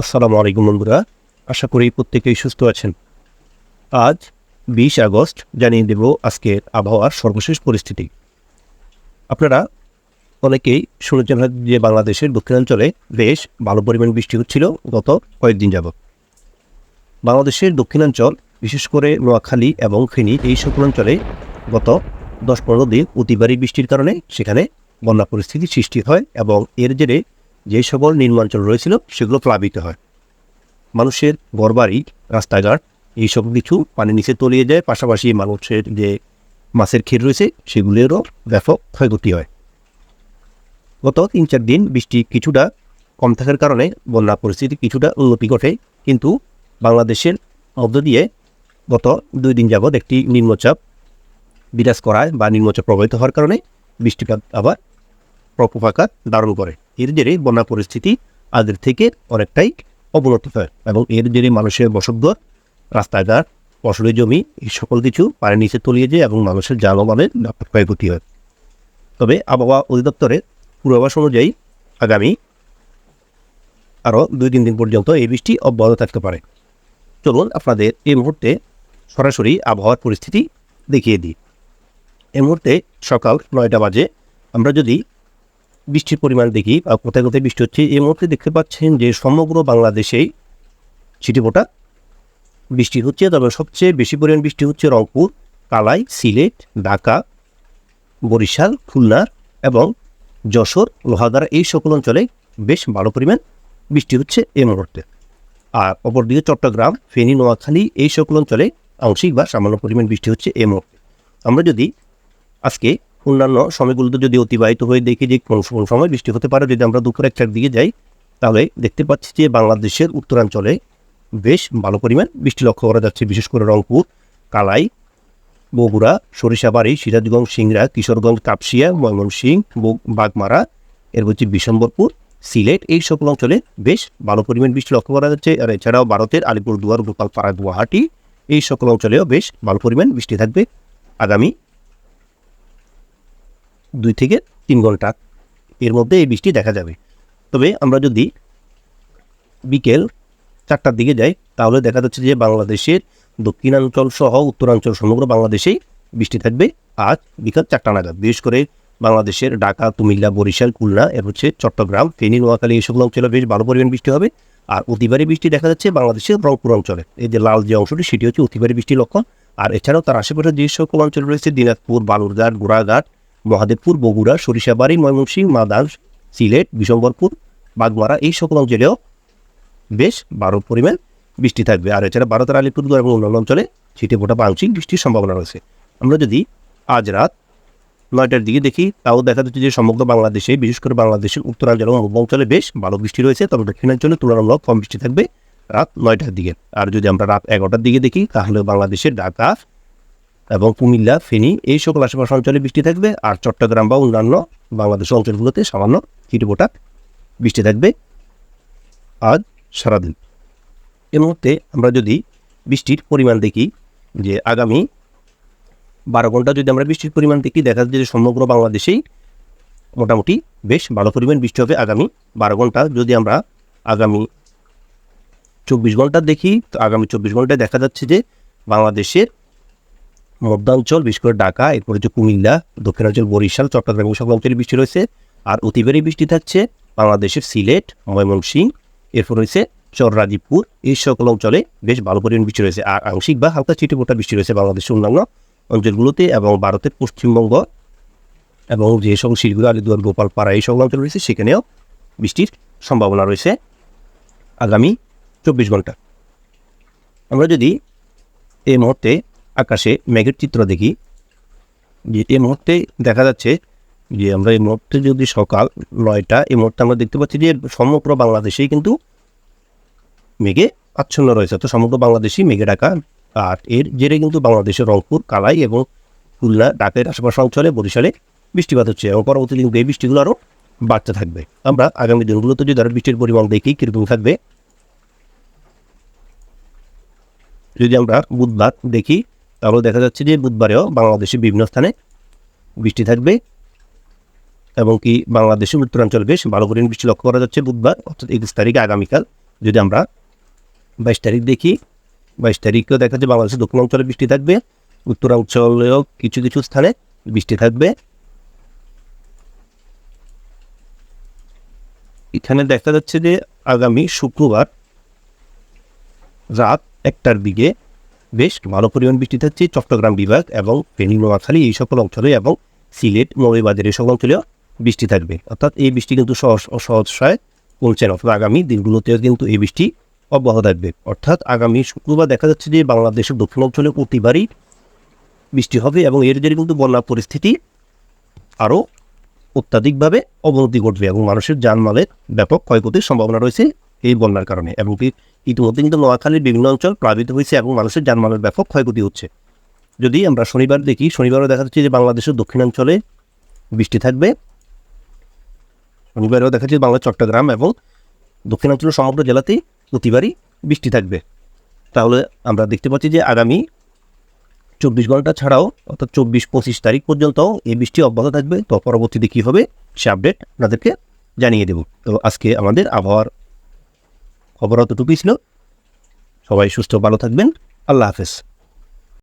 আসসালামু আলাইকুম বন্ধুরা, আশা করি প্রত্যেকেই সুস্থ আছেন। আজ 20 আগস্ট জানিয়ে দেব আজকের আবহাওয়ার সর্বশেষ পরিস্থিতি। আপনারা অনেকেই শুনেছেন হয়তো যে বাংলাদেশের দক্ষিণাঞ্চলে বেশ ভালো পরিমাণ বৃষ্টি হচ্ছিল গত কয়েকদিন যাবত। বাংলাদেশের দক্ষিণাঞ্চল বিশেষ করে নোয়াখালী এবং ফেনী এই সকল অঞ্চলে গত 10-15 দিন অতিবারী বৃষ্টির কারণে সেখানে বন্যা পরিস্থিতি সৃষ্টি হয় এবং এর জেরে যে সকল নিম্নাঞ্চল রয়েছিল সেগুলো প্লাবিত হয়। মানুষের ঘরবাড়ি, রাস্তাঘাট এইসব কিছু পানির নিচে তলিয়ে যায়, পাশাপাশি মানুষের যে মাছের ক্ষেত রয়েছে সেগুলোরও ব্যাপক ক্ষয়ক্ষতি হয়। গত 3-4 দিন বৃষ্টি কিছুটা কম থাকার কারণে বন্যা পরিস্থিতি কিছুটা উন্নতি ঘটে, কিন্তু বাংলাদেশের মধ্য দিয়ে গত 2 দিন যাবৎ একটি নিম্নচাপ বিরাজ করায় বা নিম্নচাপ প্রবাহিত হওয়ার কারণে বৃষ্টিপাত আবার প্রকোপ আকার ধারণ করে। এর জেরে বন্যা পরিস্থিতি আগের থেকে অনেকটাই অবনতি হয় এবং এর জেরে মানুষের বসতঘর, রাস্তাঘাট, ফসলের জমি এই সকল কিছু পানির নিচে তলিয়ে যায় এবং মানুষের যানবাহনের ব্যাপক ক্ষয়ক্ষতি হয়। তবে আবহাওয়া অধিদপ্তরের পূর্বাভাস অনুযায়ী আগামী আরও 2-3 দিন পর্যন্ত এই বৃষ্টি অব্যাহত থাকতে পারে। চলুন আপনাদের এই মুহূর্তে সরাসরি আবহাওয়ার পরিস্থিতি দেখিয়ে দিই। এই মুহূর্তে সকাল 9টা বাজে। আমরা যদি বৃষ্টির পরিমাণ দেখি বা কোথায় কোথায় বৃষ্টি হচ্ছে, এই মুহূর্তে দেখতে পাচ্ছেন যে সমগ্র বাংলাদেশেই ছিটেফোঁটা বৃষ্টি হচ্ছে। তবে সবচেয়ে বেশি পরিমাণ বৃষ্টি হচ্ছে রংপুর, কালাই, সিলেট, ঢাকা, বরিশাল, খুলনা এবং যশোর, লোহাগাড়া এই সকল অঞ্চলে বেশ ভালো পরিমাণ বৃষ্টি হচ্ছে এই মুহূর্তে। আর অপরদিকে চট্টগ্রাম, ফেনী, নোয়াখালী এই সকল অঞ্চলে আংশিক বা সামান্য পরিমাণ বৃষ্টি হচ্ছে এই মুহূর্তে। আমরা যদি আজকে অন্যান্য সময়গুলোতে যদি অতিবাহিত হয়ে দেখি যে কোন সময় বৃষ্টি হতে পারে, যদি আমরা দুপুর 1টার দিকে যাই তাহলে দেখতে পাচ্ছি যে বাংলাদেশের উত্তরাঞ্চলে বেশ ভালো পরিমাণ বৃষ্টি লক্ষ্য করা যাচ্ছে। বিশেষ করে রংপুর, কালাই, বগুড়া, সরিষাবাড়ি, সিরাজগঞ্জ, সিংড়া, কিশোরগঞ্জ, কাপসিয়া, ময়মনসিংহ, বাগমারা, এর হচ্ছে বিশম্বরপুর, সিলেট এই সকল অঞ্চলে বেশ ভালো পরিমাণ বৃষ্টি লক্ষ্য করা যাচ্ছে। আর এছাড়াও ভারতের আলিপুরদুয়ার, গোপালপাড়া, গুয়াহাটি এই সকল অঞ্চলেও বেশ ভালো পরিমাণ বৃষ্টি থাকবে আগামী 2 থেকে 3 ঘন্টা এর মধ্যে এই বৃষ্টি দেখা যাবে। তবে আমরা যদি বিকেল 4টার দিকে যাই তাহলে দেখা যাচ্ছে যে বাংলাদেশের দক্ষিণাঞ্চল সহ উত্তরাঞ্চল সমগ্র বাংলাদেশেই বৃষ্টি থাকবে আজ বিকাল 4টা নাগাদ। বিশেষ করে বাংলাদেশের ঢাকা, কুমিল্লা, বরিশাল, খুলনা এর হচ্ছে চট্টগ্রাম, ফেনী, নোয়াখালী এই সকল অঞ্চলে বেশ ভালো পরিমাণ বৃষ্টি হবে। আর অতিবারী বৃষ্টি দেখা যাচ্ছে বাংলাদেশের রংপুর অঞ্চলে। এই যে লাল যে অংশটি সেটি হচ্ছে অতিবারী বৃষ্টির লক্ষণ। আর এছাড়াও তার আশেপাশে যে সকল অঞ্চল রয়েছে দিনাজপুর, বালুরঘাট, গোড়াঘাট, মহাদেবপুর, বগুড়া, সরিষাবাড়ি, ময়মনসিংহ, মাদান, সিলেট, বিশম্বরপুর, বাগমারা এই সকল অঞ্চলেও বেশ ভালো পরিমাণ বৃষ্টি থাকবে। আর এছাড়া ভারতের আলিপুরদুয়ার এবং অন্যান্য অঞ্চলে ছিটেফোঁটা বা আংশিক বৃষ্টির সম্ভাবনা রয়েছে। আমরা যদি আজ রাত 9টার দিকে দেখি তাও দেখা যাচ্ছে যে সমগ্র বাংলাদেশে বিশেষ করে বাংলাদেশের উত্তরাঞ্চল এবং পূর্ব অঞ্চলে বেশ ভালো বৃষ্টি রয়েছে। তবে দক্ষিণাঞ্চলে তুলনামূলক কম বৃষ্টি থাকবে রাত 9টার দিকে। আর যদি আমরা রাত 11টার দিকে দেখি তাহলে বাংলাদেশের ঢাকা এবং কুমিল্লা, ফেনী এই সকল আশেপাশে অঞ্চলে বৃষ্টি থাকবে। আর চট্টগ্রাম বা অন্যান্য বাংলাদেশের অঞ্চলগুলোতে সামান্য ছিটেফোঁটা বৃষ্টি থাকবে আজ সারাদিন। এই মুহূর্তে আমরা যদি বৃষ্টির পরিমাণ দেখি যে আগামী 12 ঘন্টা যদি আমরা বৃষ্টির পরিমাণ দেখি দেখা যাচ্ছে যে সমগ্র বাংলাদেশেই মোটামুটি বেশ ভালো পরিমাণ বৃষ্টি হবে আগামী 12 ঘন্টা। যদি আমরা আগামী 24 ঘন্টা দেখি তো আগামী 24 ঘন্টায় দেখা যাচ্ছে যে বাংলাদেশের মধ্যাঞ্চল বিশেষ করে ঢাকা, এরপরে হচ্ছে কুমিল্লা, দক্ষিণাঞ্চল বরিশাল, চট্টগ্রাম এবং সকল অঞ্চলে বৃষ্টি রয়েছে। আর অতিবারী বৃষ্টি থাকছে বাংলাদেশের সিলেট, ময়মনসিংহ, এরপর রয়েছে চররাজীপুর এই সকল অঞ্চলে বেশ ভালো পরিমাণ বৃষ্টি রয়েছে। আর আংশিক বা হালকা ছিটেফোঁটা বৃষ্টি রয়েছে বাংলাদেশের অন্যান্য অঞ্চলগুলোতে এবং ভারতের পশ্চিমবঙ্গ এবং যে সকল শিলগুড়ি, আলিপুরদুয়ার, গোপালপাড়া এই সকল অঞ্চল রয়েছে সেখানেও বৃষ্টির সম্ভাবনা রয়েছে আগামী 24 ঘন্টা। আমরা যদি এই মুহূর্তে আকাশে মেঘের চিত্র দেখি যে এই মুহূর্তে দেখা যাচ্ছে যে আমরা এই মুহূর্তে যদি সকাল 9টা এই মুহূর্তে আমরা দেখতে পাচ্ছি যে সমগ্র বাংলাদেশেই কিন্তু মেঘে আচ্ছন্ন রয়েছে। তো সমগ্র বাংলাদেশই মেঘে ঢাকা। আর এর জেরে কিন্তু বাংলাদেশের রংপুর, কালাই এবং খুলনা, ঢাকার আশেপাশে অঞ্চলে, বরিশালে বৃষ্টিপাত হচ্ছে এবং পরবর্তী দিন এই বৃষ্টিগুলো আরও বাড়তে থাকবে। আমরা আগামী দিনগুলোতে যদি আরও বৃষ্টির পরিমাণ দেখি কীরকম থাকবে, যদি আমরা বুধবার দেখি তাহলে দেখা যাচ্ছে যে বুধবারেও বাংলাদেশের বিভিন্ন স্থানে বৃষ্টি থাকবে এবং কি বাংলাদেশের উত্তরাঞ্চল বেশ ভালো পরিমাণ বৃষ্টি লক্ষ্য করা যাচ্ছে বুধবার অর্থাৎ 31 তারিখে আগামীকাল। যদি আমরা 22 তারিখ দেখি, 22 তারিখেও দেখা যাচ্ছে বাংলাদেশের দক্ষিণাঞ্চলে বৃষ্টি থাকবে, উত্তরাঞ্চলেও কিছু কিছু স্থানে বৃষ্টি থাকবে। এখানে দেখা যাচ্ছে যে আগামী শুক্রবার রাত 1টার দিকে বেশ ভালো পরিমাণ বৃষ্টি থাকছে চট্টগ্রাম বিভাগ এবং ফেনী, নোয়াখালী এই সকল অঞ্চলে এবং সিলেট, মৌলভীবাজার এই সকল অঞ্চলেও বৃষ্টি থাকবে। অর্থাৎ এই বৃষ্টি কিন্তু সহসায় কমছে না, অর্থাৎ আগামী দিনগুলোতেও কিন্তু এই বৃষ্টি অব্যাহত থাকবে। অর্থাৎ আগামী শুক্রবার দেখা যাচ্ছে যে বাংলাদেশের দক্ষিণ অঞ্চলে প্রতিবারই বৃষ্টি হবে এবং এর জন্য কিন্তু বন্যা পরিস্থিতি আরও অত্যাধিকভাবে অবনতি ঘটবে এবং মানুষের জানমালের ব্যাপক ক্ষয়ক্ষতির সম্ভাবনা রয়েছে এই বন্যার কারণে। এবং ইতিমধ্যে কিন্তু নোয়াখালীর বিভিন্ন অঞ্চল প্লাবিত হয়েছে এবং মানুষের জানমালের ব্যাপক ক্ষয়ক্ষতি হচ্ছে। যদি আমরা শনিবার দেখি, শনিবারও দেখা যাচ্ছে যে বাংলাদেশের দক্ষিণাঞ্চলে বৃষ্টি থাকবে। শনিবারেও দেখা যাচ্ছে বাংলা চট্টগ্রাম এবং দক্ষিণাঞ্চলের সমগ্র জেলাতেই প্রতিবারই বৃষ্টি থাকবে। তাহলে আমরা দেখতে পাচ্ছি যে আগামী 24 ঘন্টা ছাড়াও অর্থাৎ 24-25 তারিখ পর্যন্ত এই বৃষ্টি অব্যাহত থাকবে। তো পরবর্তীতে কী হবে সে আপডেট আপনাদেরকে জানিয়ে দেব। তো আজকে আমাদের আবহাওয়ার খবর অতটুকুই ছিল। সবাই সুস্থ ভালো থাকবেন। আল্লাহ হাফেজ।